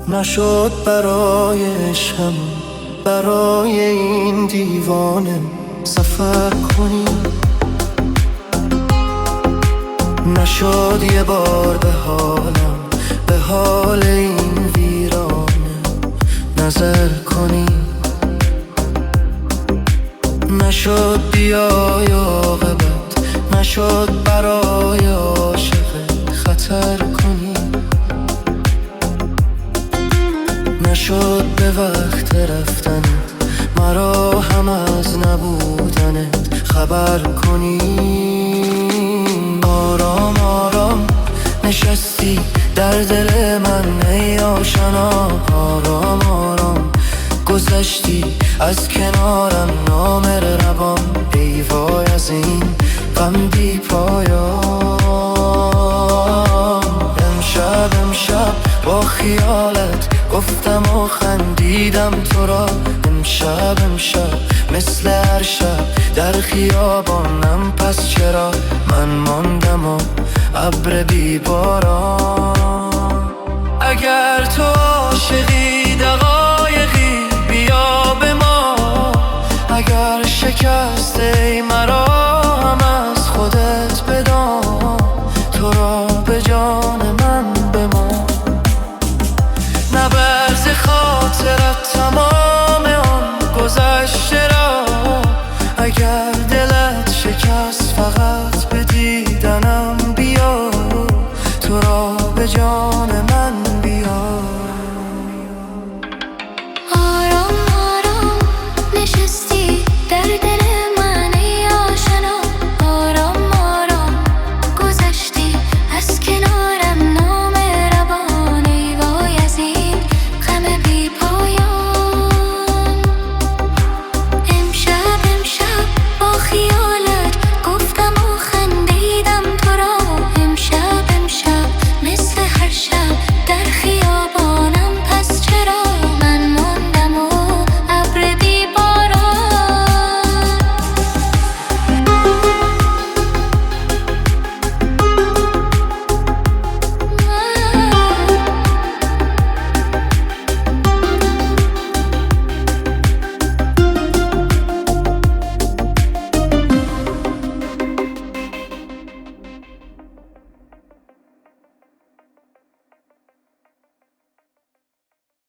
نشد برای عشقم، برای این دیوانه سفر کنیم. نشد یه بار به حالم، به حال این ویرانه نظر کنیم. نشد بیای عاقبت، نشد برای عاشق خطر کنیم. نشد به وقت رفتنت، مرا هم از نبودنت خبر کنیم. آرام آرام نشستی در دل من ای آشنا، آرام آرام گذشتی از کنارم نامر روان. ای وای از این غم بی پایان. امشب با خیالت گفتم و خندیدم تو را. امشب مثل هر شب در خیابانم، پس چرا من ماندم و ابر بی باران. اگر تو عاشقی دقایقی بیا به ما، اگر شکسته مرا هم از خودت بدان. تو را به جان من بمان، نبرز خاطرت تمام آن گذشته را. اگر دلت شکست فقط به دیدنم بیا، تو را به جان من بیا.